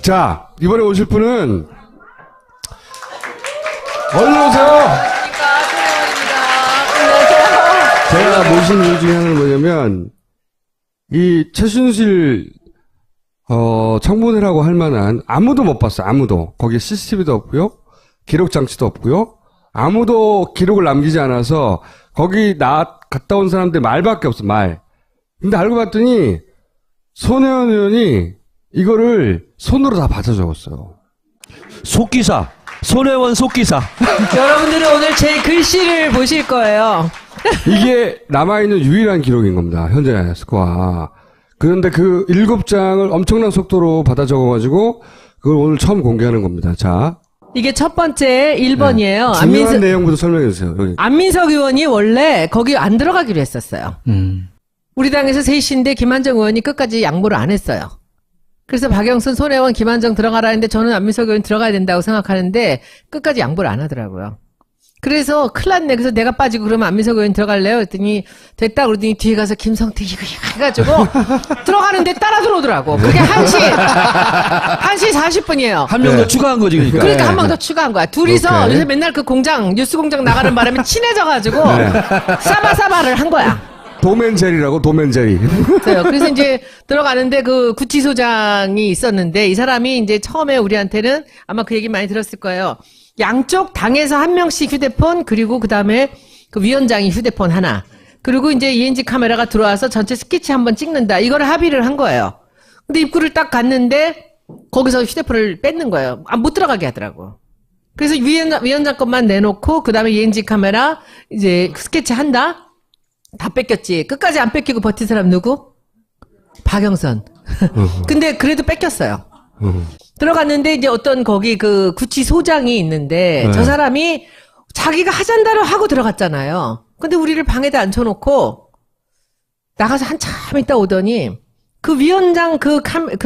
자, 이번에 오실 분은 얼른 오세요. 제가 모신 이유 중에 하나는 뭐냐면 이 최순실 청문회라고 할 만한 아무도 못 봤어요. 아무도. 거기에 CCTV도 없고요. 기록 장치도 없고요. 아무도 기록을 남기지 않아서 거기 갔다 온 사람들 말밖에 없어. 말. 근데 알고 봤더니 손혜원 의원이 이거를 손으로 다 받아 적었어요. 속기사. 손혜원 속기사. 여러분들은 오늘 제 글씨를 보실 거예요. 이게 남아있는 유일한 기록인 겁니다. 현재 스코어. 그런데 그 7장을 엄청난 속도로 받아 적어가지고 그걸 오늘 처음 공개하는 겁니다. 자. 이게 첫 번째 1번이에요. 네. 중요한 내용부터 설명해 주세요. 여기. 안민석 의원이 원래 거기 안 들어가기로 했었어요. 우리 당에서 셋인데 김한정 의원이 끝까지 양보를 안 했어요. 그래서 박영선, 손혜원, 김한정 들어가라 했는데 저는 안민석 의원이 들어가야 된다고 생각하는데 끝까지 양보를 안 하더라고요. 그래서 큰일 났네. 그래서 내가 빠지고 그러면 안민석 의원이 들어갈래요? 그랬더니 됐다 그러더니 뒤에 가서 김성태 이거 해가지고 들어가는데 따라 들어오더라고. 그게 1시 40분이에요. 한 명 더 추가한 거지, 그러니까. 그러니까 한 번 더 추가한 거야. 둘이서 오케이. 요새 맨날 그 뉴스 공장 나가는 바람에 친해져가지고 싸바싸바를 한 거야. 도맨제리라고, 도맨제리. 그래서 이제 들어가는데 그 구치소장이 있었는데 이 사람이 이제 처음에 우리한테는 아마 그 얘기 많이 들었을 거예요. 양쪽 당에서 한 명씩 휴대폰, 그리고 그 다음에 그 위원장이 휴대폰 하나. 그리고 이제 ENG 카메라가 들어와서 전체 스케치 한번 찍는다. 이걸 합의를 한 거예요. 근데 입구를 딱 갔는데 거기서 휴대폰을 뺏는 거예요. 못 들어가게 하더라고. 그래서 위원장 것만 내놓고 그 다음에 ENG 카메라 이제 스케치 한다? 다 뺏겼지. 끝까지 안 뺏기고 버틴 사람 누구? 박영선. 근데 그래도 뺏겼어요. 들어갔는데 이제 어떤 거기 그 구치소장이 있는데 네. 저 사람이 자기가 하잔다로 하고 들어갔잖아요. 근데 우리를 방에다 앉혀놓고 나가서 한참 있다 오더니 그 위원장 그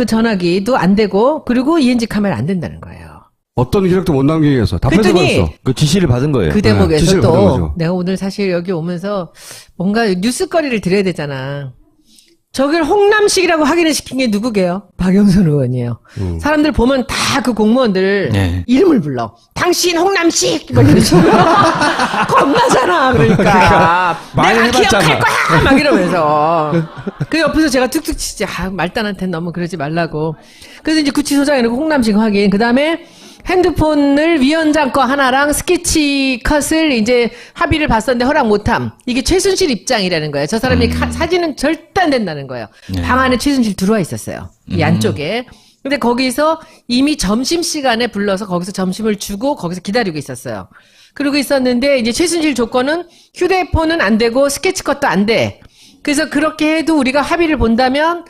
전화기도 안 되고 그리고 ENG 카메라 안 된다는 거예요. 어떤 기록도 못 남기게 해서 다 그랬더니 뺏어버렸어. 그 지시를 받은 거예요. 그 대목에서 지시를 받은 또 거죠. 내가 오늘 사실 여기 오면서 뭔가 뉴스거리를 드려야 되잖아. 저걸 홍남식이라고 확인을 시킨 게 누구게요? 박영선 의원이에요. 사람들 보면 다 그 공무원들 네. 이름을 불러. 당신 홍남식! 막 이러죠. 겁나잖아, 그러니까. 많이 내가 해봤잖아. 기억할 거야! 막 이러면서. 그 옆에서 제가 툭툭 치지. 말단한테 너무 그러지 말라고. 그래서 이제 구치소장이라고 홍남식 확인. 그 다음에 핸드폰을 위원장 거 하나랑 스케치 컷을 이제 합의를 봤었는데 허락 못함. 이게 최순실 입장이라는 거예요. 저 사람이 사진은 절대 안 된다는 거예요. 방 안에 최순실 들어와 있었어요. 이 안쪽에. 근데 거기서 이미 점심시간에 불러서 거기서 점심을 주고 거기서 기다리고 있었어요. 그러고 있었는데 이제 최순실 조건은 휴대폰은 안 되고 스케치 컷도 안 돼. 그래서 그렇게 해도 우리가 합의를 본다면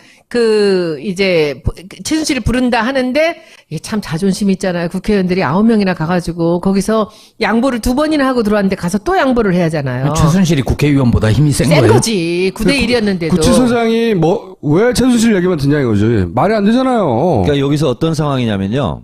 이제 최순실을 부른다 하는데 이게 참 자존심 있잖아요. 국회의원들이 9명이나 가가지고 거기서 양보를 2번이나 하고 들어왔는데 가서 또 양보를 해야 하잖아요. 최순실이 국회의원보다 힘이 센 거예요. 거지. 9대 1이었는데도. 구치소장이 왜 최순실 얘기만 듣냐 이거지. 말이 안 되잖아요. 그러니까 여기서 어떤 상황이냐면요.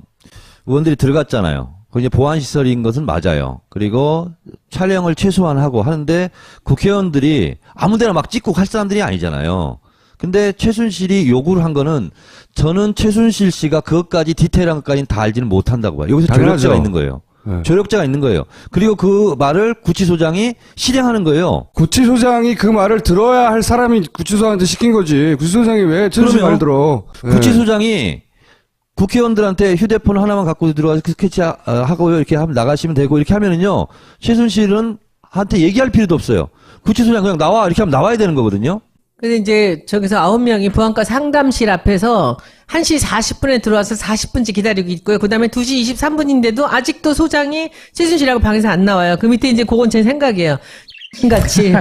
의원들이 들어갔잖아요. 그 이제 보안시설인 것은 맞아요. 그리고 촬영을 최소한 하고 하는데 국회의원들이 아무데나 막 찍고 갈 사람들이 아니잖아요. 근데 최순실이 요구를 한 거는 저는 최순실 씨가 그것까지 디테일한 것까지는 다 알지는 못한다고 봐요. 여기서 당연하죠. 조력자가 있는 거예요. 네. 조력자가 있는 거예요. 그리고 그 말을 구치소장이 실행하는 거예요. 구치소장이 그 말을 들어야 할 사람이 구치소장한테 시킨 거지. 구치소장이 왜 최순실 말을 들어. 구치소장이 국회의원들한테 휴대폰 하나만 갖고 들어와서 스케치 하고 이렇게 하면 나가시면 되고 이렇게 하면은요. 최순실은 한테 얘기할 필요도 없어요. 구치소장 그냥 나와 이렇게 하면 나와야 되는 거거든요. 근데 이제 저기서 9명이 보안과 상담실 앞에서 1시 40분에 들어와서 40분째 기다리고 있고요. 그 다음에 2시 23분인데도 아직도 소장이 최순실하고 방에서 안 나와요. 그 밑에 이제 그건 제 생각이에요. 같이.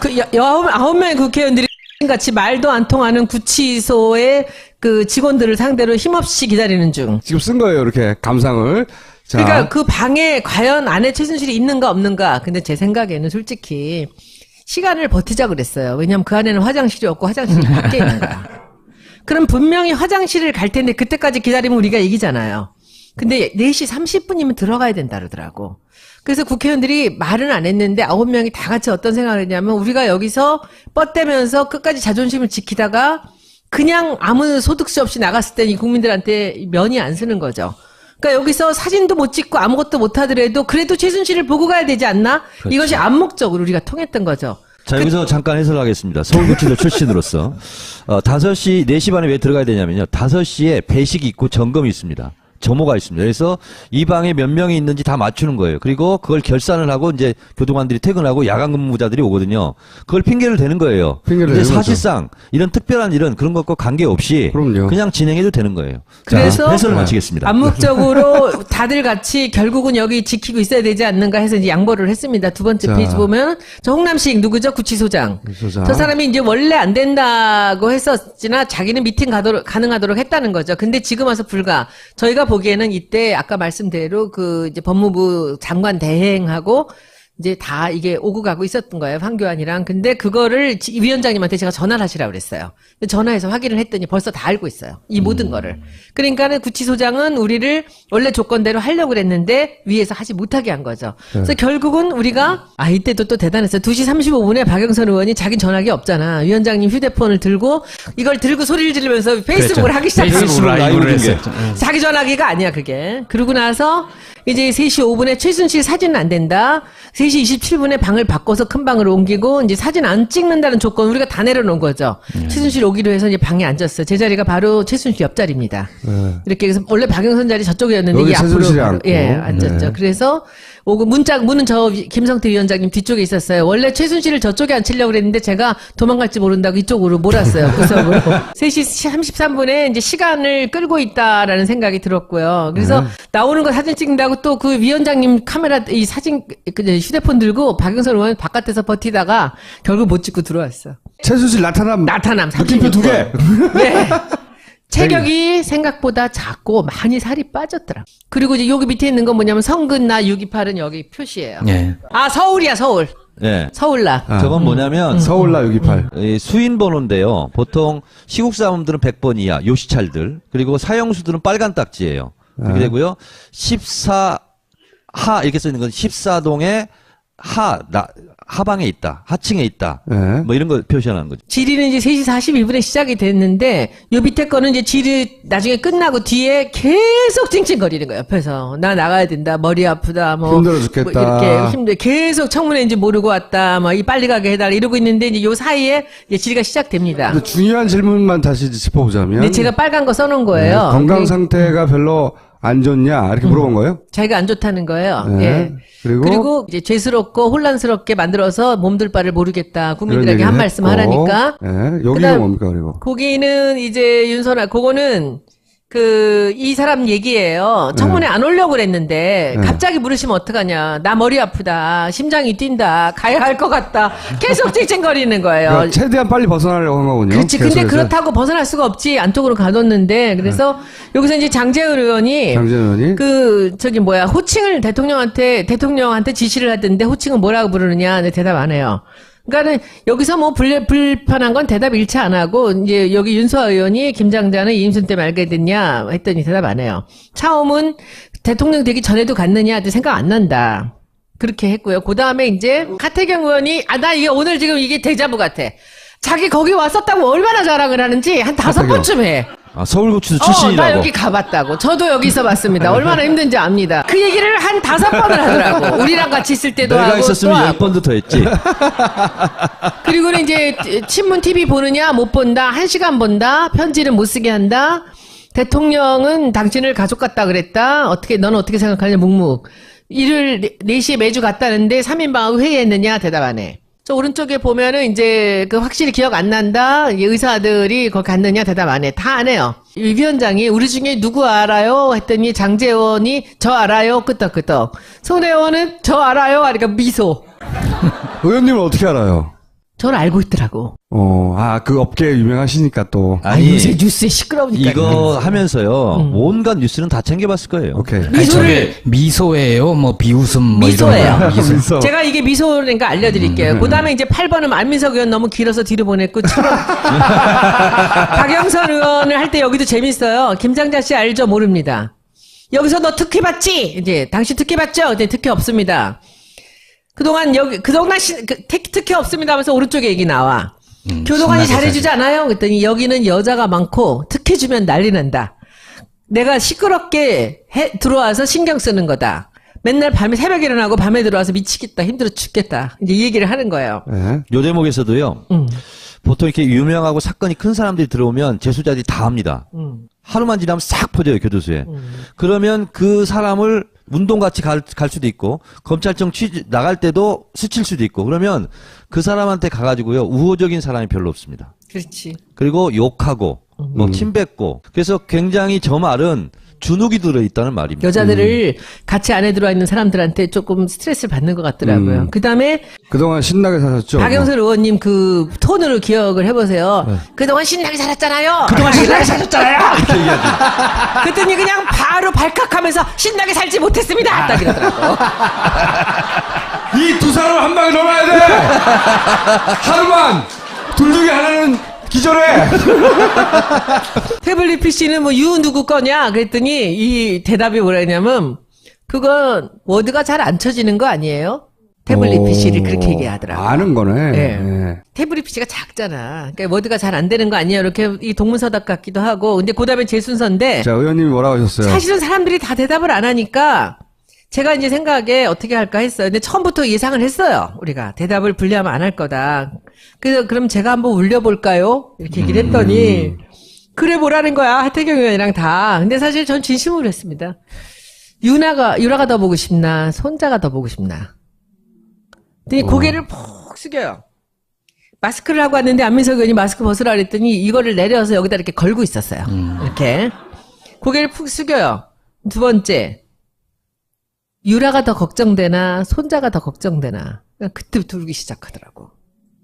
그 9명의 국회의원들이 같이 말도 안 통하는 구치소의 그 직원들을 상대로 힘없이 기다리는 중. 지금 쓴 거예요. 이렇게 감상을. 자. 그러니까 그 방에 과연 안에 최순실이 있는가 없는가. 근데 제 생각에는 솔직히 시간을 버티자 그랬어요. 왜냐면 그 안에는 화장실이 없고 화장실이 밖에 있는 거야. 그럼 분명히 화장실을 갈 텐데 그때까지 기다리면 우리가 이기잖아요. 근데 4시 30분이면 들어가야 된다 그러더라고. 그래서 국회의원들이 말은 안 했는데 9명이 다 같이 어떤 생각을 했냐면 우리가 여기서 뻗대면서 끝까지 자존심을 지키다가 그냥 아무 소득세 없이 나갔을 때 이 국민들한테 면이 안 서는 거죠. 그러니까 여기서 사진도 못 찍고 아무것도 못 하더라도 그래도 최순실을 보고 가야 되지 않나? 그렇죠. 이것이 암묵적으로 우리가 통했던 거죠. 자, 여기서 잠깐 해설하겠습니다. 서울구치소 출신으로서. 5시, 4시 반에 왜 들어가야 되냐면요. 5시에 배식이 있고 점검이 있습니다. 점호가 있습니다. 그래서 이 방에 몇 명이 있는지 다 맞추는 거예요. 그리고 그걸 결산을 하고 이제 교도관들이 퇴근하고 야간 근무자들이 오거든요. 그걸 핑계를 대는 거예요. 핑계를 근데 대는 사실상 이런 특별한 일은 그런 것과 관계없이 그럼요. 그냥 진행해도 되는 거예요. 그래서 자, 해설을 마치겠습니다. 암묵적으로 다들 같이 결국은 여기 지키고 있어야 되지 않는가 해서 이제 양보를 했습니다. 두 번째 자. 페이지 보면 저 홍남식 누구죠? 구치소장. 구치소장. 저 사람이 이제 원래 안 된다고 했었지나 자기는 미팅 가능하도록 했다는 거죠. 근데 지금 와서 불가. 저희가 보기에는 이때 아까 말씀대로 그 이제 법무부 장관 대행하고 이제 다 이게 오고 가고 있었던 거예요. 황교안이랑. 근데 그거를 위원장님한테 제가 전화를 하시라고 그랬어요. 전화해서 확인을 했더니 벌써 다 알고 있어요. 이 모든 거를. 그러니까는 구치소장은 우리를 원래 조건대로 하려고 그랬는데 위에서 하지 못하게 한 거죠. 그래서 결국은 우리가 이때도 또 대단했어요. 2시 35분에 박영선 의원이 자기 전화기 없잖아. 위원장님 휴대폰을 들고 이걸 들고 소리를 지르면서 페이스북을 하기 시작했어요. 페이스북 라이브를 했었죠. 자기 전화기가 아니야 그게. 그러고 나서 이제 3시 5분에 최순실 사진은 안 된다. 3시 27분에 방을 바꿔서 큰 방으로 옮기고 이제 사진 안 찍는다는 조건 우리가 다 내려놓은 거죠. 최순실 오기로 해서 이제 방에 앉았어요. 제 자리가 바로 최순실 옆자리입니다. 이렇게 해서 원래 박영선 자리 저쪽이었는데 여기 이게 앞으로 최순실이 바로, 앉고. 앉았죠. 네. 그래서 오고 문은 저 김성태 위원장님 뒤쪽에 있었어요. 원래 최순실을 저쪽에 앉히려고 그랬는데 제가 도망갈지 모른다고 이쪽으로 몰았어요. 구석으로. 3시 33분에 이제 시간을 끌고 있다라는 생각이 들었고요. 그래서 나오는 거 사진 찍는다고 또 그 위원장님 카메라 이 사진 휴대폰 들고 박영선 의원 바깥에서 버티다가 결국 못 찍고 들어왔어. 최순실 나타남. 느낌표 2개. 네. 체격이 생각보다 작고 많이 살이 빠졌더라. 그리고 이제 여기 밑에 있는 건 뭐냐면 성근나 628은 여기 표시예요. 예. 서울이야 서울. 네. 서울나. 저건 뭐냐면 서울나 628. 이 수인 번호인데요. 보통 시국 사람들은 100번 이하 요시찰들 그리고 사형수들은 빨간 딱지예요. 그렇게 되고요. 14하 이렇게 써 있는 건 14동에 하방에 있다. 하층에 있다. 네. 뭐 이런 걸 표시하는 거죠. 질의는 이제 3시 41분에 시작이 됐는데 요 밑에 거는 이제 질의 나중에 끝나고 뒤에 계속 찡찡거리는 거예요. 옆에서 나 나가야 된다. 머리 아프다. 뭐 힘들어 죽겠다. 뭐 이렇게 힘들 계속 청문회인지 모르고 왔다. 뭐 이 빨리 가게 해달라 이러고 있는데 이제 요 사이에 이제 질의가 시작됩니다. 근데 중요한 질문만 다시 짚어보자면. 근데 제가 빨간 거 써놓은 거예요. 네, 건강 상태가 별로 안 좋냐 이렇게 물어본 거예요? 자기가 안 좋다는 거예요. 네. 예. 그리고 이제 죄스럽고 혼란스럽게 만들어서 몸둘 바를 모르겠다. 그런 국민들에게 얘기를 한 말씀 했고. 하라니까. 네. 여기는 그다음- 뭡니까 그리고? 거기는 이제 그거는 이 사람 얘기예요. 네. 청문회 안 오려고 그랬는데 갑자기 물으시면 어떡하냐. 나 머리 아프다. 심장이 뛴다. 가야 할 것 같다. 계속 찡찡거리는 거예요. 그러니까 최대한 빨리 벗어나려고 한 거군요. 그렇지. 근데 계속해서. 그렇다고 벗어날 수가 없지. 안쪽으로 가뒀는데. 그래서 여기서 이제 장재현 의원이 장재현 의원이 호칭을 대통령한테 지시를 하던데 호칭은 뭐라고 부르느냐. 근데 대답 안 해요. 그러니까는 여기서 뭐 불편한 건 대답 일치 안 하고 이제 여기 윤소아 의원이 김장자는 이임순 때문에 알게 됐냐 했더니 대답 안 해요. 차움은 대통령 되기 전에도 갔느냐 하도 생각 안 난다. 그렇게 했고요. 그 다음에 이제 하태경 의원이 나 이게 오늘 지금 이게 데자부 같아. 자기 거기 왔었다고 얼마나 자랑을 하는지 한 5번쯤 해. 서울구치소 출신이라고. 나 여기 가봤다고. 저도 여기 있어봤습니다. 얼마나 힘든지 압니다. 그 얘기를 한 5번을 하더라고. 우리랑 같이 있을 때도 내가 하고 있었으면 또 하고. 10번도 더 했지. 그리고는 이제 친문 TV 보느냐 못 본다. 1시간 본다. 편지는 못 쓰게 한다. 대통령은 당신을 가족 같다 그랬다. 넌 어떻게 생각하냐 묵묵. 일을 4시에 매주 갔다는데 3인방하고 회의했느냐 대답 안 해. 저 오른쪽에 보면은 이제 확실히 기억 안 난다. 의사들이 거기 갔느냐 대답 안 해. 다 안 해요. 이 위원장이 우리 중에 누구 알아요? 했더니 장재원이 저 알아요. 끄떡끄떡. 손혜원은 저 알아요. 하니까 미소. 의원님은 어떻게 알아요? 저를 알고 있더라고. 그 업계 유명하시니까 또. 요새 뉴스에 시끄러우니까. 이거 하면서요. 온갖 뉴스는 다 챙겨봤을 거예요. 오케이. 아니, 저게 미소예요, 뭐 비웃음 뭐 미소예요. 이런 거. 미소. 제가 이게 미소니까 알려드릴게요. 그 다음에 이제 8번은 안민석 의원 너무 길어서 뒤로 보냈고, 7번. 박영선 의원을 할 때 여기도 재밌어요. 김장자 씨 알죠? 모릅니다. 여기서 너 특혜 받지? 이제, 당신 특혜 받죠? 네, 특혜 없습니다. 그동안 특혜 없습니다 하면서 오른쪽에 얘기 나와. 교도관이 신나게 잘해주지 않아요? 그랬더니 여기는 여자가 많고 특혜주면 난리 난다. 내가 시끄럽게 들어와서 신경 쓰는 거다. 맨날 밤에 새벽에 일어나고 밤에 들어와서 미치겠다. 힘들어 죽겠다. 이제 이 얘기를 하는 거예요. 예. 요 대목에서도요. 보통 이렇게 유명하고 사건이 큰 사람들이 들어오면 재수자들이 다 합니다. 하루만 지나면 싹 퍼져요, 교도소에. 그러면 그 사람을 운동같이 갈 수도 있고, 검찰청 나갈 때도 스칠 수도 있고, 그러면 그 사람한테 가가지고요, 우호적인 사람이 별로 없습니다. 그렇지. 그리고 욕하고, 뭐, 침뱉고. 그래서 굉장히 저 말은 주눅이 들어있다는 말입니다. 여자들을 같이 안에 들어와 있는 사람들한테 조금 스트레스를 받는 것 같더라고요. 그 다음에 그동안 신나게 사셨죠? 박영선 의원님 그 톤으로 기억을 해보세요. 그동안 신나게 살았잖아요. 그동안 신나게 사셨잖아요. 이렇게 얘기하지. 그랬더니 그냥 바로 발칵하면서 신나게 살지 못했습니다. 딱 이러더라고. 이 두 사람 한 방에 넘어야 돼! 하루만! 둘 중에 하나는 기절해! 태블릿 PC는 뭐 유 누구 거냐? 그랬더니 이 대답이 뭐라 했냐면 그건 워드가 잘 안 쳐지는 거 아니에요? 태블릿 PC를 그렇게 얘기하더라고요. 아는 거네. 네. 예. 태블릿 PC가 작잖아. 그러니까 워드가 잘 안 되는 거 아니에요? 이렇게 이 동문서답 같기도 하고. 근데 그다음에 제 순서인데 자, 의원님이 뭐라고 하셨어요? 사실은 사람들이 다 대답을 안 하니까 제가 이제 생각에 어떻게 할까 했어요. 근데 처음부터 예상을 했어요. 우리가 대답을 불리하면 안 할 거다. 그래서 그럼 제가 한번 울려볼까요? 이렇게 얘기를 했더니 그래 보라는 거야. 하태경 의원이랑 다. 근데 사실 전 진심으로 했습니다. 유라가 더 보고 싶나? 손자가 더 보고 싶나? 근데 고개를 푹 숙여요. 마스크를 하고 왔는데 안민석 의원이 마스크 벗으라 그랬더니 이거를 내려서 여기다 이렇게 걸고 있었어요. 이렇게. 고개를 푹 숙여요. 두 번째. 유라가 더 걱정되나 손자가 더 걱정되나 그때부터 울기 시작하더라고.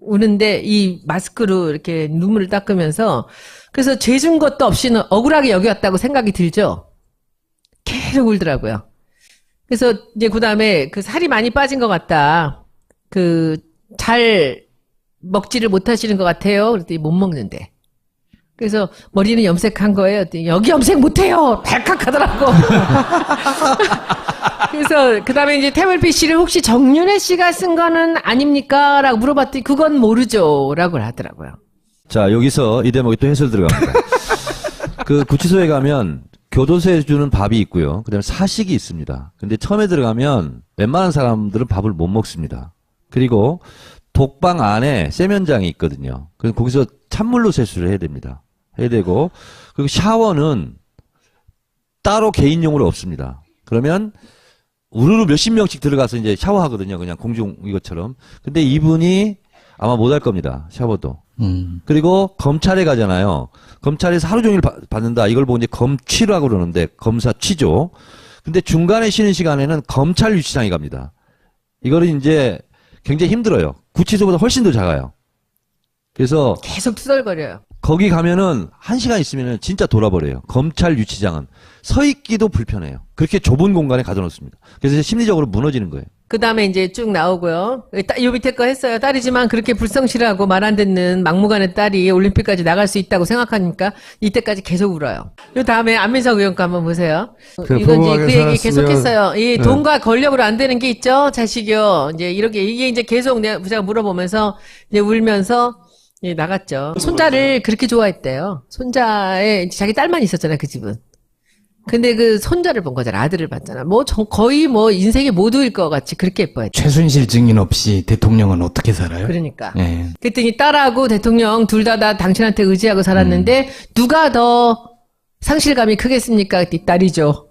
우는데 이 마스크로 이렇게 눈물을 닦으면서 그래서 죄 준 것도 없이는 억울하게 여겼다고 생각이 들죠. 계속 울더라고요. 그래서 이제 그다음에 그 살이 많이 빠진 것 같다. 그 잘 먹지를 못하시는 것 같아요. 그랬더니 못 먹는데. 그래서 머리는 염색한 거예요. 여기 염색 못해요. 발칵하더라고. 그래서 그다음에 이제 태블릿 PC를 혹시 정윤혜 씨가 쓴 거는 아닙니까? 라고 물어봤더니 그건 모르죠. 라고 하더라고요. 자, 여기서 이 대목이 또 해설 들어갑니다. 그 구치소에 가면 교도소에 주는 밥이 있고요. 그다음에 사식이 있습니다. 근데 처음에 들어가면 웬만한 사람들은 밥을 못 먹습니다. 그리고 독방 안에 세면장이 있거든요. 그래서 거기서 찬물로 세수를 해야 됩니다. 해야 되고, 그리고 샤워는 따로 개인용으로 없습니다. 그러면 우르르 몇십 명씩 들어가서 이제 샤워하거든요. 그냥 공중 이것처럼. 근데 이분이 아마 못 할 겁니다. 샤워도. 그리고 검찰에 가잖아요. 검찰에서 하루 종일 받는다. 이걸 보고 이제 검취라고 그러는데 검사 취조. 근데 중간에 쉬는 시간에는 검찰 유치장에 갑니다. 이거는 이제 굉장히 힘들어요. 구치소보다 훨씬 더 작아요. 그래서 계속 투덜거려요. 거기 가면은 1시간 있으면은 진짜 돌아버려요. 검찰 유치장은 서 있기도 불편해요. 그렇게 좁은 공간에 가둬놓습니다. 그래서 심리적으로 무너지는 거예요. 그 다음에 이제 쭉 나오고요. 요 밑에 거 했어요. 딸이지만 그렇게 불성실하고 말 안 듣는 막무가내 딸이 올림픽까지 나갈 수 있다고 생각하니까 이때까지 계속 울어요. 요 다음에 안민석 의원 거 한번 보세요. 이건 이제 그 얘기 계속 했어요. 이 돈과 권력으로 안 되는 게 있죠. 자식이요. 이제 이렇게 이게 이제 계속 제가 물어보면서 이제 울면서 예, 나갔죠. 손자를 그렇게 좋아했대요. 손자에 자기 딸만 있었잖아요, 그 집은. 근데 그 손자를 본 거잖아. 아들을 봤잖아. 뭐 거의 뭐 인생의 모두일 것 같이 그렇게 예뻐했대. 최순실 증인 없이 대통령은 어떻게 살아요? 그러니까. 예. 그랬더니 딸하고 대통령 둘 다 당신한테 의지하고 살았는데 누가 더 상실감이 크겠습니까? 그랬더니 딸이죠.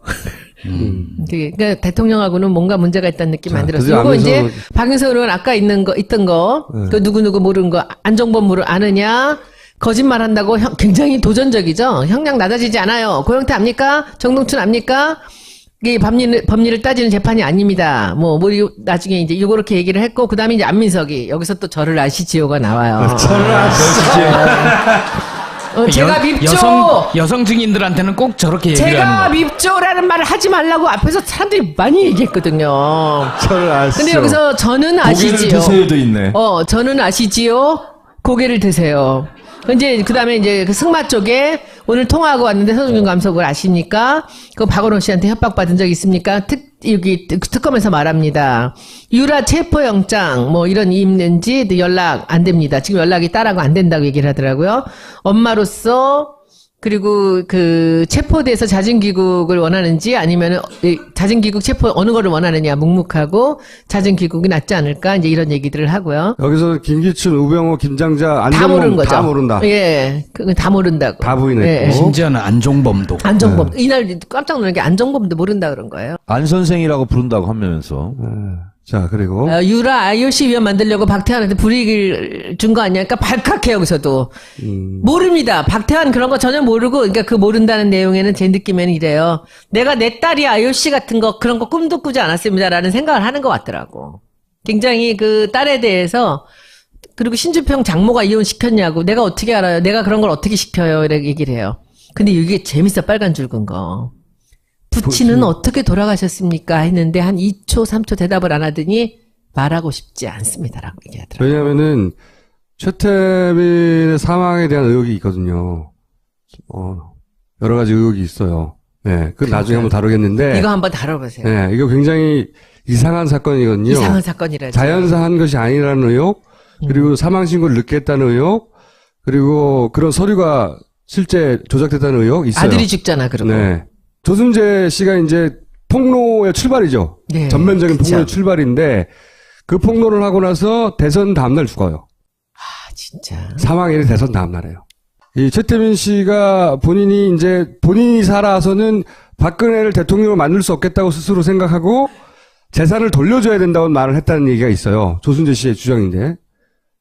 그러니까 대통령하고는 뭔가 문제가 있다는 느낌 안 들었어요. 이거 이제 박영선 의원 아까 있던 거, 그 누구누구 모르는 거, 안정범 아느냐? 거짓말 한다고 굉장히 도전적이죠? 형량 낮아지지 않아요. 고영태 압니까? 정동춘 압니까? 이게 법리를 따지는 재판이 아닙니다. 나중에 이제 요렇게 얘기를 했고, 그 다음에 이제 안민석이, 여기서 또 저를 아시지요가 나와요. 저를 아시지요. 제가 밉죠! 여성 증인들한테는 꼭 저렇게 얘기를 제가 하는 거예요. 밉죠라는 말을 하지 말라고 앞에서 사람들이 많이 얘기했거든요. 저를 아시죠. 근데 여기서 저는 아시지요. 고개를 드세요도 있네. 저는 아시지요. 고개를 드세요. 이제 그다음에 이제 그 승마 쪽에 오늘 통화하고 왔는데 서정균 감독을 아십니까? 그 박원호 씨한테 협박받은 적 있습니까? 여기 특검에서 말합니다. 유라 체포영장 뭐 이런 있는지 연락 안 됩니다. 지금 연락이 딸하고 안 된다고 얘기를 하더라고요. 엄마로서 그리고 그 체포돼서 자진귀국을 원하는지 아니면은 자진귀국 체포 어느 거를 원하느냐 묵묵하고 자진귀국이 낫지 않을까 이제 이런 얘기들을 하고요. 여기서 김기춘, 우병호, 김장자, 다 안정범 모르는 거죠. 다 모른다. 예, 그건 다 모른다고. 다 부인했고. 예. 심지어는 안종범도. 안정범 이날 깜짝 놀란 게 안정범도 모른다 그런 거예요. 안 선생이라고 부른다고 하면서 자, 그리고 유라 IOC 위원 만들려고 박태환한테 불이익을 준 거 아니야? 그러니까 발칵해 여기서도 모릅니다. 박태환 그런 거 전혀 모르고 그러니까 그 모른다는 내용에는 제 느낌에는 이래요. 내가 내 딸이 IOC 같은 거 그런 거 꿈도 꾸지 않았습니다라는 생각을 하는 것 같더라고. 굉장히 그 딸에 대해서 그리고 신주평 장모가 이혼시켰냐고 내가 어떻게 알아요? 내가 그런 걸 어떻게 시켜요? 이렇게 얘기를 해요. 근데 이게 재밌어 빨간 줄 근 거. 부친은 어떻게 돌아가셨습니까? 했는데 한 2초, 3초 대답을 안 하더니 말하고 싶지 않습니다라고 얘기하더라고요. 왜냐면은 최태민의 사망에 대한 의혹이 있거든요. 여러 가지 의혹이 있어요. 네, 그 나중에 한번 다루겠는데. 이거 한번 다뤄보세요. 네, 이거 굉장히 이상한 사건이거든요. 이상한 사건이라죠. 자연사 한 것이 아니라는 의혹, 그리고 사망 신고를 늦게 했다는 의혹, 그리고 그런 서류가 실제 조작됐다는 의혹 있어요. 아들이 죽잖아, 그러고. 네. 조순재 씨가 이제 폭로의 출발이죠. 네, 전면적인 그쵸. 폭로의 출발인데 그 폭로를 하고 나서 대선 다음날 죽어요. 아, 진짜. 사망일이 대선 다음날이에요. 이 최태민 씨가 본인이 살아서는 박근혜를 대통령으로 만들 수 없겠다고 스스로 생각하고 재산을 돌려줘야 된다고 말을 했다는 얘기가 있어요. 조순재 씨의 주장인데.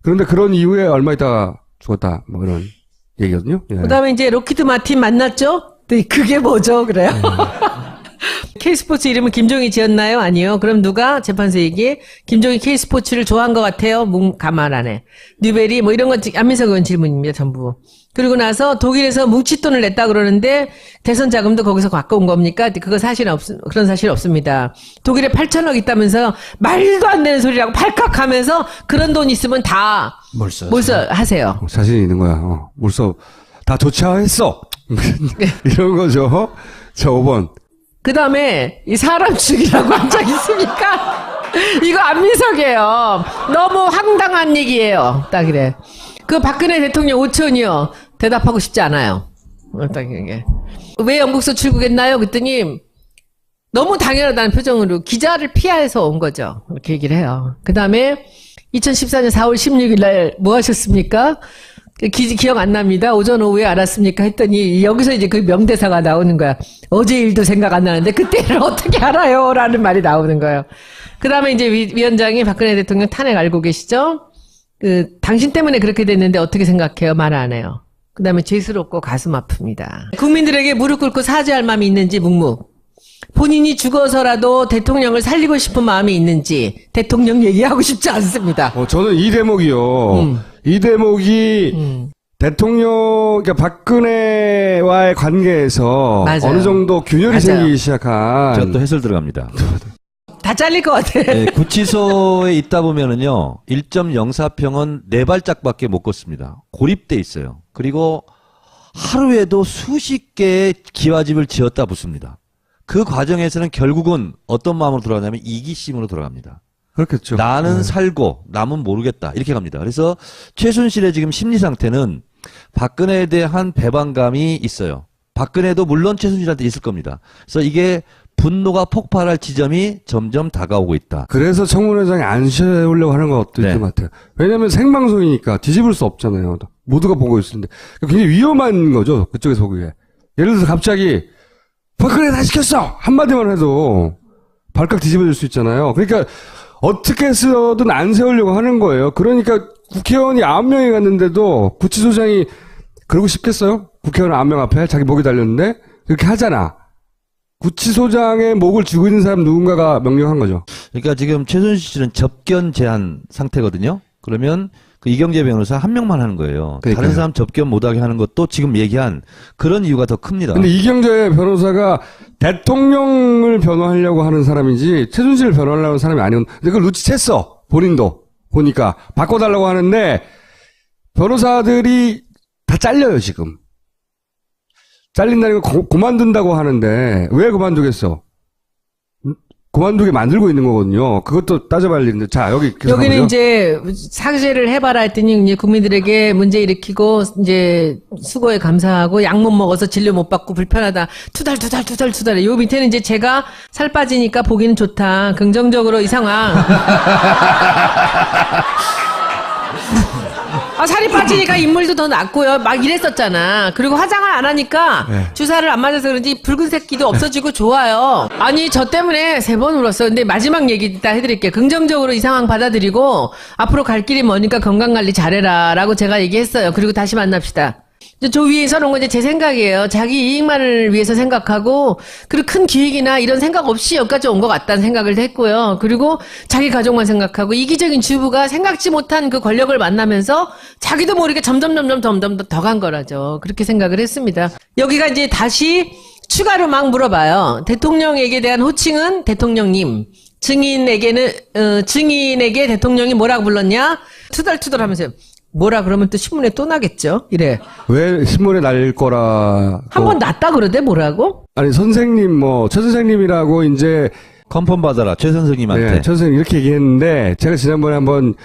그런데 그런 이후에 얼마 있다가 죽었다. 뭐 이런 얘기거든요. 예. 그 다음에 이제 로키드 마틴 만났죠? 네, 그게 뭐죠? 그래요? K스포츠 이름은 김종희 지었나요? 아니요. 그럼 누가? 재판소 얘기. 김종희 K스포츠를 좋아한 것 같아요? 가만 안 해. 뉴베리 뭐 이런 건 안민석 의원 질문입니다. 전부. 그리고 나서 독일에서 뭉칫돈을 냈다 그러는데 대선 자금도 거기서 갖고 온 겁니까? 그거 그런 사실 없습니다. 독일에 8천억 있다면서 말도 안 되는 소리라고 팔칵하면서 그런 돈 있으면 다 몰수하세요. 자신 있는 거야. 몰수 다 조치했어. 이런 거죠. 자, 5번. 그 다음에 이 사람 죽이라고 한 적 있습니까? 이거 안민석이에요. 너무 황당한 얘기예요. 딱 이래. 그 박근혜 대통령 5천이요. 대답하고 싶지 않아요. 딱 이게. 왜 영국서 출국했나요? 그랬더니 너무 당연하다는 표정으로 기자를 피해서 온 거죠. 이렇게 얘기를 해요. 그 다음에 2014년 4월 16일 날 뭐 하셨습니까? 기억 안 납니다. 오전 오후에 알았습니까? 했더니 여기서 이제 그 명대사가 나오는 거야. 어제 일도 생각 안 나는데 그때를 어떻게 알아요? 라는 말이 나오는 거예요. 그 다음에 이제 위원장이 박근혜 대통령 탄핵 알고 계시죠? 당신 때문에 그렇게 됐는데 어떻게 생각해요? 말 안 해요. 그 다음에 죄스럽고 가슴 아픕니다. 국민들에게 무릎 꿇고 사죄할 마음이 있는지 묵묵. 본인이 죽어서라도 대통령을 살리고 싶은 마음이 있는지 대통령 얘기하고 싶지 않습니다. 저는 이 대목이요. 이 대목이 대통령, 그러니까 박근혜와의 관계에서 맞아요. 어느 정도 균열이 맞아요. 생기기 시작한. 제가 또 해설 들어갑니다. 다 잘릴 것 같아. 네, 구치소에 있다 보면은요, 1.04평은 4발짝밖에 못 걷습니다. 고립돼 있어요. 그리고 하루에도 수십 개의 기와집을 지었다 붙습니다. 그 과정에서는 결국은 어떤 마음으로 돌아가냐면 이기심으로 돌아갑니다. 그렇겠죠. 나는 살고 남은 모르겠다 이렇게 갑니다. 그래서 최순실의 지금 심리 상태는 박근혜에 대한 배반감이 있어요. 박근혜도 물론 최순실한테 있을 겁니다. 그래서 이게 분노가 폭발할 지점이 점점 다가오고 있다. 그래서 청문회장에 안 세우려고 하는 것도 네. 있는 것 같아요. 왜냐하면 생방송이니까 뒤집을 수 없잖아요. 모두가 보고 있는데 굉장히 위험한 거죠. 그쪽에서 보기에. 예를 들어서 갑자기 박근혜 다 시켰어! 한마디만 해도 발칵 뒤집어질 수 있잖아요. 그러니까 어떻게 해서든 안 세우려고 하는 거예요. 그러니까 국회의원이 9명이 갔는데도 구치소장이 그러고 싶겠어요? 국회의원 9명 앞에 자기 목이 달렸는데 그렇게 하잖아. 구치소장의 목을 쥐고 있는 사람 누군가가 명령한 거죠. 그러니까 지금 최순실 씨는 접견 제한 상태거든요. 그러면 그 이경재 변호사 한 명만 하는 거예요. 그러니까요. 다른 사람 접견 못하게 하는 것도 지금 얘기한 그런 이유가 더 큽니다. 근데 이경재 변호사가 대통령을 변호하려고 하는 사람이지 최순실을 변호하려고 하는 사람이 아니고 근데 그걸 눈치챘어. 본인도 보니까 바꿔달라고 하는데 변호사들이 다 잘려요, 지금. 잘린다는 거 그만둔다고 하는데, 왜 그만두겠어? 그만두게 만들고 있는 거거든요. 그것도 따져봐야 되는데. 자, 여기는 이제 사죄를 해봐라 했더니 이제 국민들에게 문제 일으키고 이제 수고에 감사하고 약 못 먹어서 진료 못 받고 불편하다. 투덜. 요 밑에는 이제 제가 살 빠지니까 보기는 좋다. 긍정적으로 이 상황. 살이 빠지니까 인물도 더 낫고요. 막 이랬었잖아. 그리고 화장을 안 하니까 네. 주사를 안 맞아서 그런지 붉은색 기도 없어지고 좋아요. 아니 저 때문에 3번 울었어요. 근데 마지막 얘기 이따 해드릴게요. 긍정적으로 이 상황 받아들이고 앞으로 갈 길이 머니까 건강관리 잘해라 라고 제가 얘기했어요. 그리고 다시 만납시다. 저 위에 써놓은 건 이제 제 생각이에요. 자기 이익만을 위해서 생각하고, 그리고 큰 기획이나 이런 생각 없이 여기까지 온 것 같다는 생각을 했고요. 그리고 자기 가족만 생각하고, 이기적인 주부가 생각지 못한 그 권력을 만나면서 자기도 모르게 점점 더 간 거라죠. 그렇게 생각을 했습니다. 여기가 이제 다시 추가로 막 물어봐요. 대통령에게 대한 호칭은 대통령님. 증인에게 대통령이 뭐라고 불렀냐? 투덜투덜 하면서요. 뭐라 그러면 또 신문에 또 나겠죠? 이래. 왜 신문에 날릴 거라. 한 번 났다 그러대, 뭐라고? 아니, 선생님, 최 선생님이라고 이제. 컨펌 받아라, 최 선생님한테. 네, 최 선생님 이렇게 얘기했는데, 제가 지난번에 한번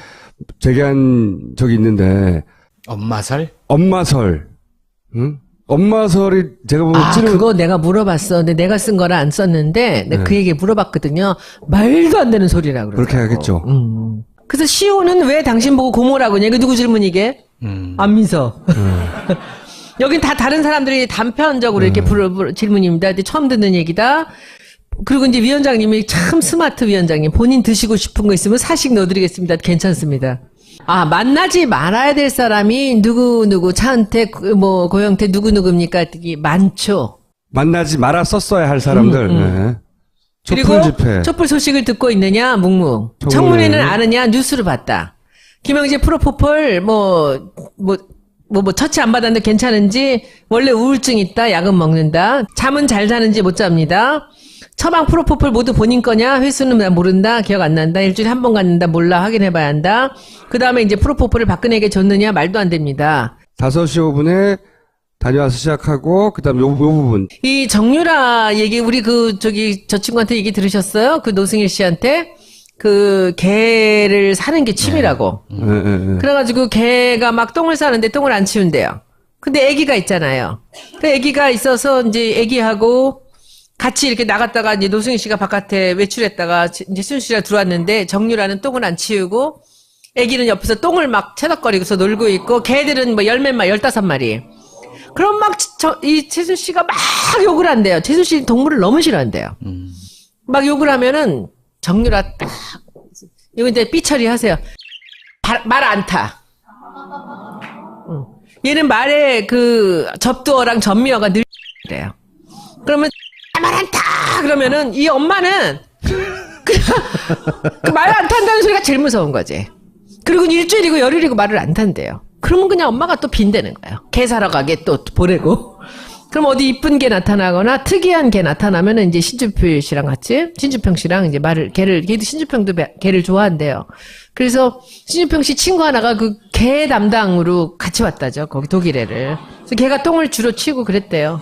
제기한 적이 있는데. 엄마설? 엄마설. 응? 엄마설이 제가 보면 그거 내가 물어봤어. 근데 내가 쓴 거라 안 썼는데, 내가 그 얘기 물어봤거든요. 말도 안 되는 소리라고 그러더라고. 그렇게 하겠죠. 그래서 시호는 왜 당신 보고 고모라고 하냐? 이거 누구 질문이게? 안민서. 여긴 다 다른 사람들이 단편적으로 이렇게 질문입니다. 근데 처음 듣는 얘기다. 그리고 이제 위원장님이 참 스마트 위원장님. 본인 드시고 싶은 거 있으면 사식 넣어드리겠습니다. 괜찮습니다. 만나지 말아야 될 사람이 누구, 차은택, 고영태, 누구입니까? 했더니 많죠. 만나지 말았었어야 할 사람들. 네. 그리고 집회. 촛불 소식을 듣고 있느냐, 묵묵. 청문회는 아느냐, 뉴스를 봤다. 김영재 프로포폴, 처치 안 받았는데 괜찮은지, 원래 우울증 있다, 약은 먹는다. 잠은 잘 자는지 못 잡니다. 처방 프로포폴 모두 본인 거냐, 횟수는 나 모른다, 기억 안 난다, 일주일에 한 번 갖는다, 몰라, 확인해봐야 한다. 그 다음에 이제 프로포폴을 박근혜에게 줬느냐, 말도 안 됩니다. 5시 5분에 다녀와서 시작하고, 그 다음 요 부분. 이 정유라 얘기, 우리 저 친구한테 얘기 들으셨어요? 그 노승일 씨한테? 개를 사는 게 취미라고. 네. 그래가지고 개가 막 똥을 싸는데 똥을 안 치운대요. 근데 아기가 있잖아요. 그 아기가 있어서 이제 아기하고 같이 이렇게 나갔다가 이제 노승일 씨가 바깥에 외출했다가 이제 순 씨가 들어왔는데 정유라는 똥을 안 치우고 아기는 옆에서 똥을 막 채덕거리고서 놀고 있고 개들은 열 몇 마리, 15마리. 그럼 이 최순 씨가 막 욕을 한대요. 최순 씨 동물을 너무 싫어한대요. 막 욕을 하면은 정유라 딱 이거 이제 삐처리 하세요. 말 안 타. 얘는 말에 접두어랑 전미어가 늘래요. 그러면 말 안 타. 그러면은 이 엄마는 그냥 말 안 탄다는 소리가 제일 무서운 거지. 그리고 일주일이고 열흘이고 말을 안 탄대요. 그러면 그냥 엄마가 또 빈대는 거예요. 개 사러 가게 또 보내고. 그럼 어디 이쁜 개 나타나거나 특이한 개 나타나면은 이제 신주평 씨랑 이제 걔도 신주평도 개를 좋아한대요. 그래서 신주평 씨 친구 하나가 개 담당으로 같이 왔다죠. 거기 독일애를. 그래서 걔가 똥을 주로 치고 그랬대요.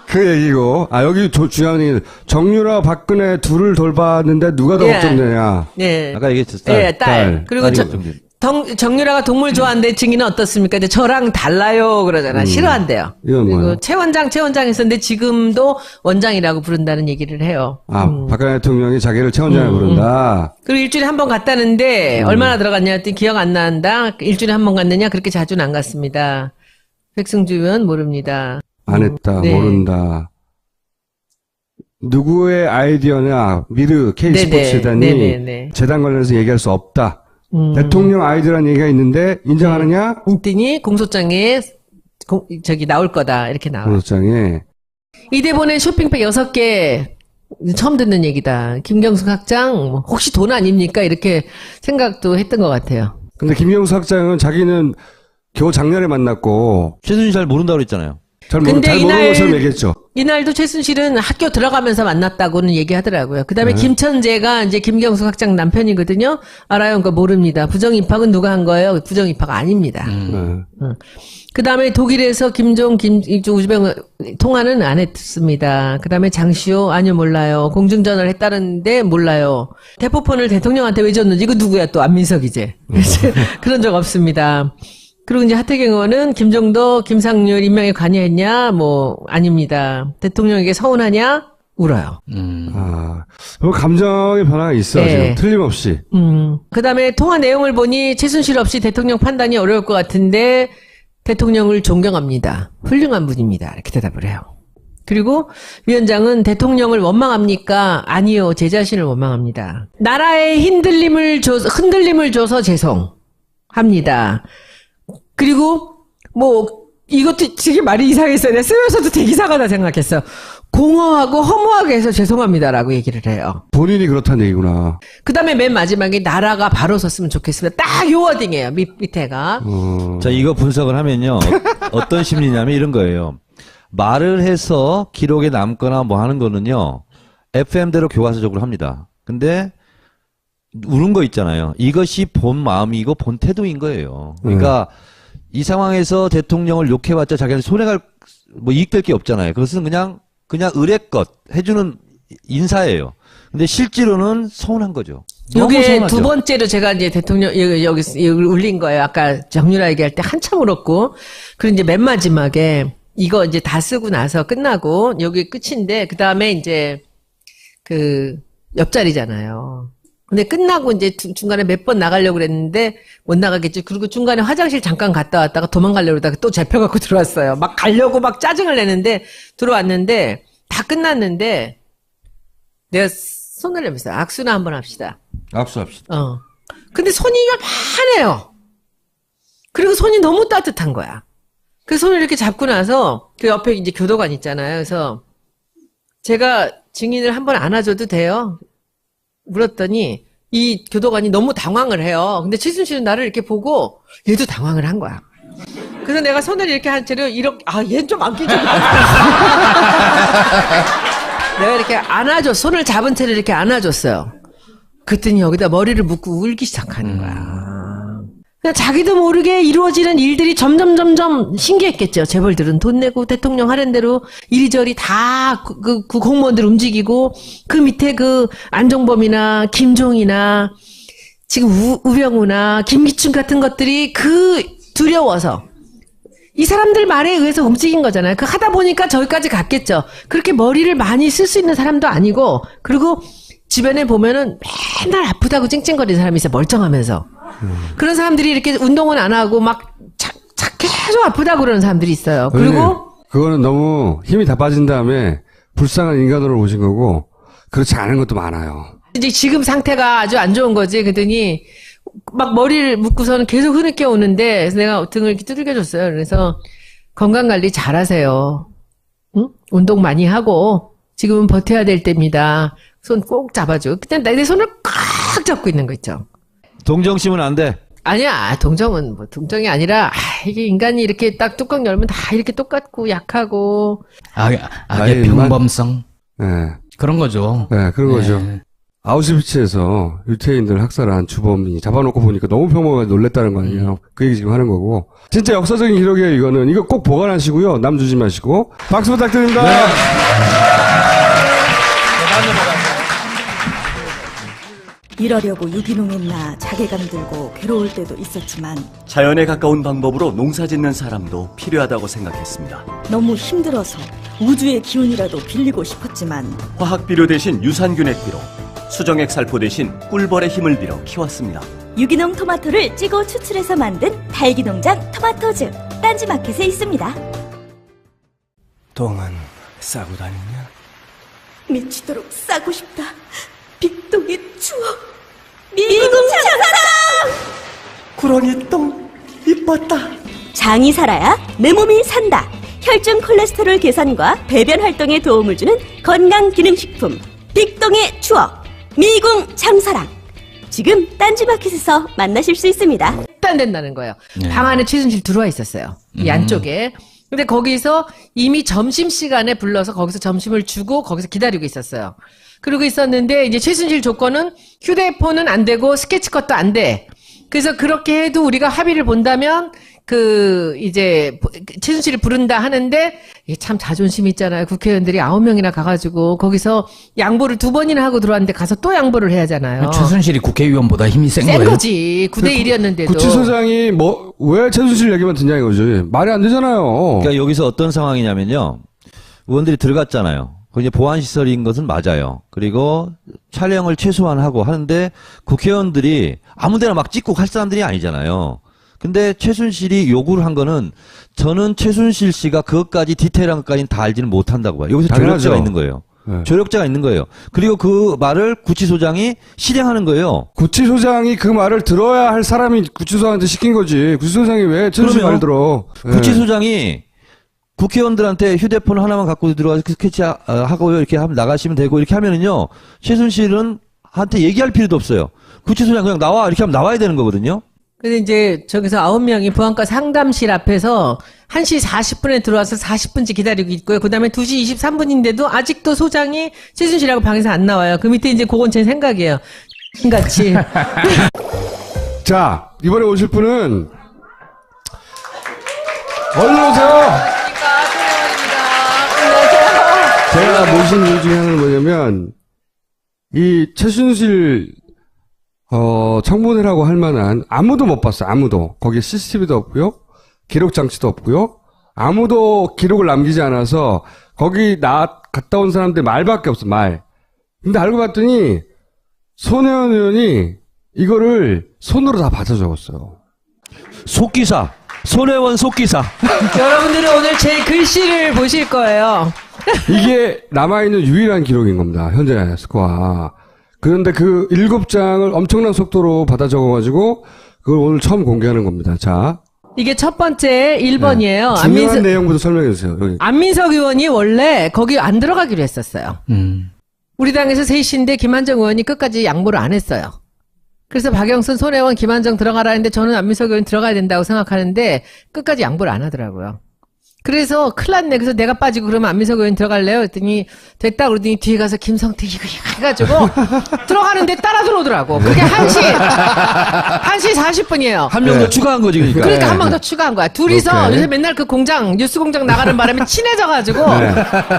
그 얘기고, 여기 중요한 얘기. 정유라, 박근혜 둘을 돌봤는데 누가 더 걱정되냐. 네. 아까 얘기했죠. 딸. 그리고 정유라가 동물 좋아하는데 증인은 어떻습니까? 근데 저랑 달라요 그러잖아. 싫어한대요. 그리고 최 원장 했었는데 지금도 원장이라고 부른다는 얘기를 해요. 박근혜 대통령이 자기를 최 원장이라고 부른다. 그리고 일주일에 한 번 갔다는데 얼마나 들어갔냐 했더니 기억 안 난다. 일주일에 한 번 갔느냐? 그렇게 자주는 안 갔습니다. 백승주 의원 모릅니다. 안 했다. 네. 모른다. 누구의 아이디어냐, 미르 K스포츠 재단이 재단 관련해서 얘기할 수 없다. 대통령 아이디어라는 얘기가 있는데 인정하느냐? 있더니 공소장에 나올 거다 이렇게 나와. 공소장에. 이대본에 쇼핑백 6개 처음 듣는 얘기다. 김경숙 학장 혹시 돈 아닙니까? 이렇게 생각도 했던 것 같아요. 근데 김경수 학장은 자기는 겨우 작년에 만났고 최순실 잘 모른다고 그랬잖아요. 잘 모르는 것처럼 얘기했죠. 이날도 최순실은 학교 들어가면서 만났다고는 얘기하더라고요. 그 다음에 김천재가 이제 김경수 학장 남편이거든요. 알아요? 그거 모릅니다. 부정입학은 누가 한 거예요? 부정입학 아닙니다. 그 다음에 독일에서 우즈벡 통화는 안 했습니다. 그 다음에 장시호, 아니요, 몰라요. 공중전화를 했다는데 몰라요. 대포폰을 대통령한테 왜 줬는지, 이거 누구야 또, 안민석이지. 그런 적 없습니다. 그리고 이제 하태경 의원은 김종도, 김상률 임명에 관여했냐? 뭐, 아닙니다. 대통령에게 서운하냐? 울어요. 뭐 감정의 변화가 있어, 네. 지금. 틀림없이. 그 다음에 통화 내용을 보니 최순실 없이 대통령 판단이 어려울 것 같은데 대통령을 존경합니다. 훌륭한 분입니다. 이렇게 대답을 해요. 그리고 위원장은 대통령을 원망합니까? 아니요. 제 자신을 원망합니다. 나라에 흔들림을 줘서 죄송합니다. 그리고 이것도 되게 말이 이상했어요. 내가 쓰면서도 되게 이상하다 생각했어. 공허하고 허무하게 해서 죄송합니다라고 얘기를 해요. 본인이 그렇다는 얘기구나. 그 다음에 맨 마지막에 나라가 바로 섰으면 좋겠습니다. 딱 요 워딩이에요. 밑에가. 자, 이거 분석을 하면요. 어떤 심리냐면 이런 거예요. 말을 해서 기록에 남거나 뭐 하는 거는요. FM대로 교과서적으로 합니다. 근데 우는 거 있잖아요. 이것이 본 마음이고 본 태도인 거예요. 그러니까 이 상황에서 대통령을 욕해봤자 자기한테 손해갈 이익될 게 없잖아요. 그것은 그냥 의례껏 해주는 인사예요. 근데 실제로는 서운한 거죠. 너무 요게 서운하죠. 두 번째로 제가 이제 대통령 여기 울린 거예요. 아까 정유라 얘기할 때 한참 울었고, 그리고 이제 맨 마지막에 이거 이제 다 쓰고 나서 끝나고 여기 끝인데 그 다음에 이제 그 옆자리잖아요. 근데 끝나고 이제 중간에 몇 번 나가려고 그랬는데 못 나가겠지. 그리고 중간에 화장실 잠깐 갔다 왔다가 도망가려고 하다가 또 잡혀갖고 들어왔어요. 막 가려고 막 짜증을 내는데 들어왔는데 다 끝났는데 내가 손을 내면서 악수나 한번 합시다. 압수합시다. 근데 손이 요만해요. 그리고 손이 너무 따뜻한 거야. 그 손을 이렇게 잡고 나서 그 옆에 이제 교도관 있잖아요. 그래서 제가 증인을 한번 안아줘도 돼요? 물었더니 이 교도관이 너무 당황을 해요. 근데 최순실은 나를 이렇게 보고 얘도 당황을 한 거야. 그래서 내가 손을 이렇게 한 채로 이렇게 얘는 좀 안기죠. 내가 이렇게 손을 잡은 채로 이렇게 안아줬어요. 그랬더니 여기다 머리를 묶고 울기 시작하는 거야. 그냥 자기도 모르게 이루어지는 일들이 점점 신기했겠죠. 재벌들은 돈 내고 대통령 하는 대로 이리저리 다 그 공무원들 움직이고 그 밑에 그 안종범이나 김종이나 지금 우병우나 김기춘 같은 것들이 두려워서 이 사람들 말에 의해서 움직인 거잖아요. 그 하다 보니까 저기까지 갔겠죠. 그렇게 머리를 많이 쓸 수 있는 사람도 아니고, 그리고 주변에 보면은 맨날 아프다고 찡찡거리는 사람이 있어요. 멀쩡하면서. 그런 사람들이 이렇게 운동은 안 하고 막 계속 아프다고 그러는 사람들이 있어요. 그리고 그거는 너무 힘이 다 빠진 다음에 불쌍한 인간으로 오신 거고, 그렇지 않은 것도 많아요. 이제 지금 상태가 아주 안 좋은 거지. 그랬더니 막 머리를 묶고서는 계속 흐느껴 오는데, 그래서 내가 등을 이렇게 두들겨줬어요. 그래서 건강관리 잘하세요. 응? 운동 많이 하고 지금은 버텨야 될 때입니다. 손 꼭 잡아줘. 그때 내 손을 꽉 잡고 있는 거 있죠. 동정심은 안 돼. 아니야, 동정은 동정이 아니라 이게 인간이 이렇게 딱 뚜껑 열면 다 이렇게 똑같고 약하고. 악의 평범성 네. 그런 거죠. 네, 그런 거죠. 아우슈비츠에서 유태인들 학살한 주범이 잡아놓고 보니까 너무 평범하게 놀랬다는 거 아니에요. 그 얘기 지금 하는 거고. 진짜 역사적인 기록이에요, 이거는. 이거 꼭 보관하시고요. 남 주지 마시고. 박수 부탁드립니다. 네. 이러려고 유기농했나 자괴감 들고 괴로울 때도 있었지만 자연에 가까운 방법으로 농사 짓는 사람도 필요하다고 생각했습니다. 너무 힘들어서 우주의 기운이라도 빌리고 싶었지만 화학 비료 대신 유산균 액비로, 수정액 살포 대신 꿀벌의 힘을 빌어 키웠습니다. 유기농 토마토를 찌고 추출해서 만든 달기농장 토마토즙 딴지마켓에 있습니다. 똥은 싸고 다니냐? 미치도록 싸고 싶다. 빅동의 추억. 미궁 장사랑! 구렁이 똥 이뻤다. 장이 살아야 내 몸이 산다. 혈중 콜레스테롤 개선과 배변 활동에 도움을 주는 건강기능식품 빅동의 추억 미궁 장사랑. 지금 딴지마켓에서 만나실 수 있습니다. 안 된다는 거예요. 방 안에 최순실 들어와 있었어요. 이 안쪽에. 근데 거기서 이미 점심시간에 불러서 거기서 점심을 주고 거기서 기다리고 있었어요. 그러고 있었는데 이제 최순실 조건은 휴대폰은 안 되고 스케치컷도 안 돼. 그래서 그렇게 해도 우리가 합의를 본다면 이제 최순실을 부른다 하는데 이게 참 자존심 있잖아요. 국회의원들이 9명이나 가가지고 거기서 양보를 2번이나 하고 들어왔는데 가서 또 양보를 해야 하잖아요. 최순실이 국회의원보다 힘이 센 거예요. 거지. 9대1이었는데도. 구치소장이 왜 최순실 얘기만 듣냐 이거지. 말이 안 되잖아요. 그러니까 여기서 어떤 상황이냐면요. 의원들이 들어갔잖아요. 그 이제 보안 시설인 것은 맞아요. 그리고 촬영을 최소한 하고 하는데 국회의원들이 아무데나 막 찍고 할 사람들이 아니잖아요. 근데 최순실이 요구를 한 거는 저는 최순실 씨가 그것까지 디테일한 것까지는 다 알지는 못한다고 봐요. 여기서 당연하죠. 조력자가 있는 거예요. 네. 조력자가 있는 거예요. 그리고 그 말을 구치소장이 실행하는 거예요. 구치소장이 그 말을 들어야 할 사람이 구치소장한테 시킨 거지. 구치소장이 왜 최순실 그러면 말 들어? 네. 구치소장이 국회의원들한테 휴대폰 하나만 갖고 들어와서 스케치 하고 이렇게 하면 나가시면 되고 이렇게 하면은요. 최순실은 한테 얘기할 필요도 없어요. 구치소장 그냥 나와 이렇게 하면 나와야 되는 거거든요. 근데 이제 저기서 9명이 보안과 상담실 앞에서 1시 40분에 들어와서 40분째 기다리고 있고요. 그 다음에 2시 23분인데도 아직도 소장이 최순실하고 방에서 안 나와요. 그 밑에 이제 그건 제 생각이에요. 같이. 자, 이번에 오실 분은 얼른 오세요. 제가 모신 이유 중에 하나는 뭐냐면 이 최순실 청문회라고 할 만한 아무도 못 봤어요. 아무도. 거기에 CCTV도 없고요. 기록 장치도 없고요. 아무도 기록을 남기지 않아서 거기 갔다 온 사람들 말밖에 없어. 말. 근데 알고 봤더니 손혜원 의원이 이거를 손으로 다 받아 적었어요. 속기사. 손혜원 속기사. 여러분들은 오늘 제 글씨를 보실 거예요. 이게 남아있는 유일한 기록인 겁니다. 현재 스코어. 그런데 그 7장을 엄청난 속도로 받아 적어가지고 그걸 오늘 처음 공개하는 겁니다. 자. 이게 첫 번째 1번이에요. 네. 중요한 내용부터 설명해 주세요. 여기. 안민석 의원이 원래 거기 안 들어가기로 했었어요. 우리 당에서 셋인데 김한정 의원이 끝까지 양보를 안 했어요. 그래서 박영선, 손혜원, 김한정 들어가라 했는데 저는 안민석 의원 들어가야 된다고 생각하는데 끝까지 양보를 안 하더라고요. 그래서 큰일 났네. 그래서 내가 빠지고 그러면 안민석 의원 들어갈래요? 했더니 됐다 그러더니 뒤에 가서 김성태 이거 해가지고 들어가는데 따라 들어오더라고. 그게 1시 40분이에요. 한 명 더 추가한 거지 그러니까. 그러니까 한 번 더 추가한 거야. 둘이서 오케이. 요새 맨날 그 뉴스 공장 나가는 바람에 친해져가지고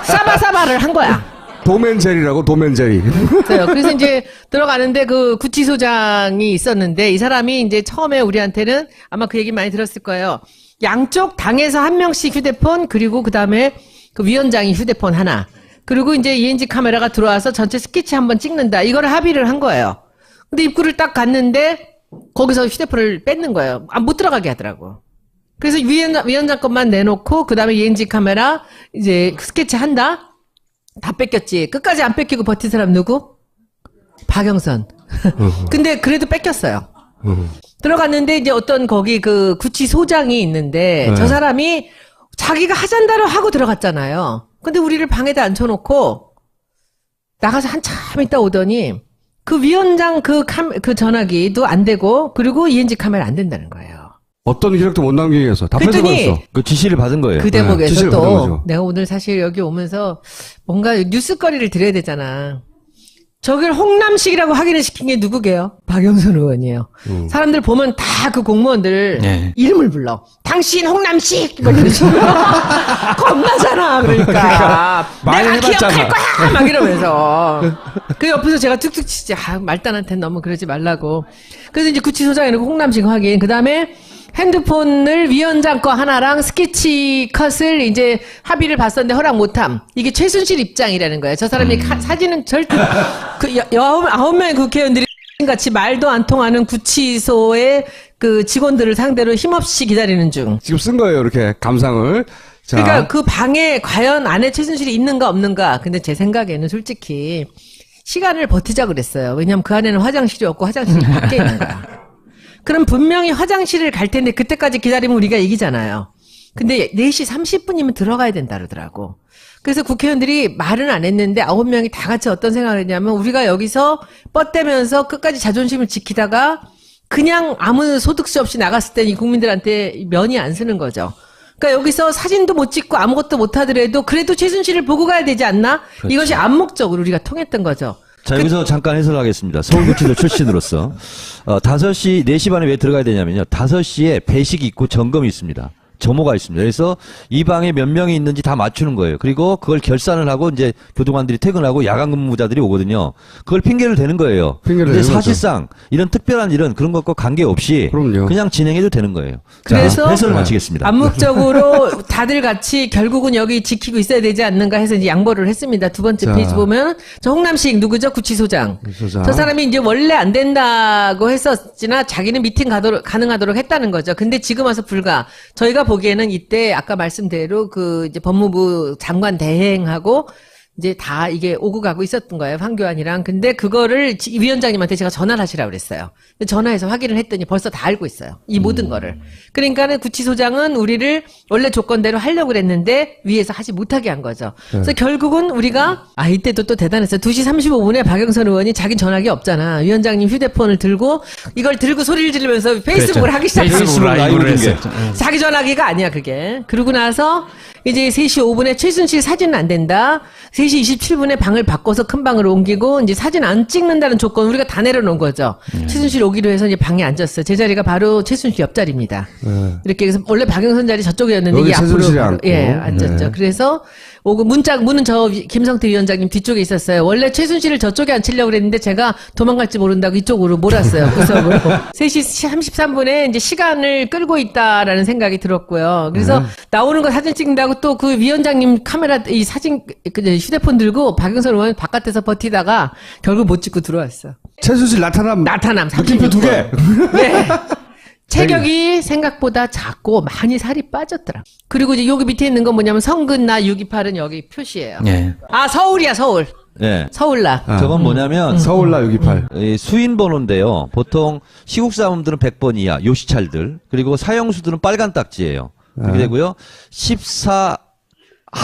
싸바싸바를 한 거야. 도맨젤이라고 도맨젤이. 그래서 이제 들어가는데 그 구치소장이 있었는데 이 사람이 이제 처음에 우리한테는 아마 그 얘기 많이 들었을 거예요. 양쪽 당에서 한 명씩 휴대폰 그리고 그 다음에 그 위원장이 휴대폰 하나 그리고 이제 ENG 카메라가 들어와서 전체 스케치 한번 찍는다. 이거를 합의를 한 거예요. 근데 입구를 딱 갔는데 거기서 휴대폰을 뺏는 거예요. 못 들어가게 하더라고. 그래서 위원장 것만 내놓고 그 다음에 ENG 카메라 이제 스케치 한다. 다 뺏겼지. 끝까지 안 뺏기고 버틴 사람 누구? 박영선. 근데 그래도 뺏겼어요. 들어갔는데 이제 어떤 거기 그 구치소장이 있는데 네. 저 사람이 자기가 하잔다로 하고 들어갔잖아요. 근데 우리를 방에다 앉혀놓고 나가서 한참 있다 오더니 그 위원장 그 전화기도 안 되고 그리고 ENG 카메라 안 된다는 거예요. 어떤 기록도 못 남기게 해서 다 그랬더니 뺏어버렸어. 그 지시를 받은 거예요. 그 대목에서 지시를 받은 또 거죠. 내가 오늘 사실 여기 오면서 뭔가 뉴스거리를 드려야 되잖아. 저걸 홍남식이라고 확인을 시킨 게 누구게요? 박영선 의원이에요. 사람들 보면 다 그 공무원들 네. 이름을 불러. 당신 홍남식! 막 이러지. 겁나잖아, 그러니까. 많이 내가 해봤잖아. 기억할 거야! 막 이러면서. 그 옆에서 제가 툭툭 치지. 말단한테 너무 그러지 말라고. 그래서 이제 구치소장에 놓고 홍남식 확인. 그 다음에 핸드폰을 위원장 거 하나랑 스케치 컷을 이제 합의를 봤었는데 허락 못함. 이게 최순실 입장이라는 거예요. 저 사람이 사진은 절대, 9명의 국회의원들이 같이 말도 안 통하는 구치소의 그 직원들을 상대로 힘없이 기다리는 중. 지금 쓴 거예요. 이렇게 감상을. 자. 그러니까 그 방에 과연 안에 최순실이 있는가 없는가. 근데 제 생각에는 솔직히 시간을 버티자 그랬어요. 왜냐면 그 안에는 화장실이 없고 화장실이 밖에 있는 거야. 그럼 분명히 화장실을 갈 텐데 그때까지 기다리면 우리가 이기잖아요. 근데 4시 30분이면 들어가야 된다 그러더라고. 그래서 국회의원들이 말은 안 했는데 9명이 다 같이 어떤 생각을 했냐면 우리가 여기서 뻗대면서 끝까지 자존심을 지키다가 그냥 아무 소득세 없이 나갔을 때 이 국민들한테 면이 안 쓰는 거죠. 그러니까 여기서 사진도 못 찍고 아무것도 못 하더라도 그래도 최순실을 보고 가야 되지 않나? 그렇죠. 이것이 암묵적으로 우리가 통했던 거죠. 자, 여기서 잠깐 해설하겠습니다. 서울구치소 출신으로서. 5시, 4시 반에 왜 들어가야 되냐면요. 5시에 배식이 있고 점검이 있습니다. 점호가 있습니다. 그래서 이 방에 몇 명이 있는지 다 맞추는 거예요. 그리고 그걸 결산을 하고 이제 교도관들이 퇴근하고 야간 근무자들이 오거든요. 그걸 핑계를 대는 거예요. 핑계를 근데 대는 사실상 이런 특별한 일은 그런 것과 관계없이 그럼요. 그냥 진행해도 되는 거예요. 그래서 자, 해설을 마치겠습니다. 암묵적으로 다들 같이 결국은 여기 지키고 있어야 되지 않는가 해서 이제 양보를 했습니다. 두 번째 자. 페이지 보면 저 홍남식 누구죠? 구치소장. 구치소장. 저 사람이 이제 원래 안 된다고 했었지나 자기는 미팅 가능하도록 했다는 거죠. 근데 지금 와서 불가. 저희가 보기에는 이때 아까 말씀대로 그 이제 법무부 장관 대행하고 이제 다 이게 오고 가고 있었던 거예요. 황교안이랑. 근데 그거를 위원장님한테 제가 전화를 하시라고 그랬어요. 근데 전화해서 확인을 했더니 벌써 다 알고 있어요. 이 모든 거를. 그러니까는 구치소장은 우리를 원래 조건대로 하려고 그랬는데 위에서 하지 못하게 한 거죠. 그래서 결국은 우리가 이때도 또 대단했어요. 2시 35분에 박영선 의원이 자기 전화기 없잖아. 위원장님 휴대폰을 들고 이걸 들고 소리를 지르면서 페이스북을 하기 시작했어요. 페이스북 라이브를 했어요. 자기 전화기가 아니야 그게. 그러고 나서 이제 3시 5분에 최순실 사진은 안 된다. 3시 27분에 방을 바꿔서 큰 방으로 옮기고 이제 사진 안 찍는다는 조건 우리가 다 내려놓은 거죠. 최순실 오기로 해서 이제 방에 앉았어요. 제 자리가 바로 최순실 옆자리입니다. 이렇게 해서 원래 박영선 자리 저쪽이었는데 여기 이게 앞으로 최순실이 바로, 앉고. 앉았죠. 그래서 오고 문은 저 김성태 위원장님 뒤쪽에 있었어요. 원래 최순실을 저쪽에 앉히려고 그랬는데 제가 도망갈지 모른다고 이쪽으로 몰았어요. 구석으로. 3시 33분에 이제 시간을 끌고 있다라는 생각이 들었고요. 그래서 나오는 거 사진 찍는다고 또 그 위원장님 카메라 이 사진 휴대폰 들고 박영선 의원 바깥에서 버티다가 결국 못 찍고 들어왔어. 최순실 나타남. 느낌표 2개. 네. 체격이 생각보다 작고 많이 살이 빠졌더라. 그리고 이제 여기 밑에 있는 건 뭐냐면 성근나 628은 여기 표시예요. 예. 서울이야 서울. 예. 서울나. 저건 뭐냐면 서울나 628. 이 수인 번호인데요. 보통 시국 사람들은 100번 이하 요시찰들 그리고 사형수들은 빨간 딱지예요. 그렇게 되고요. 14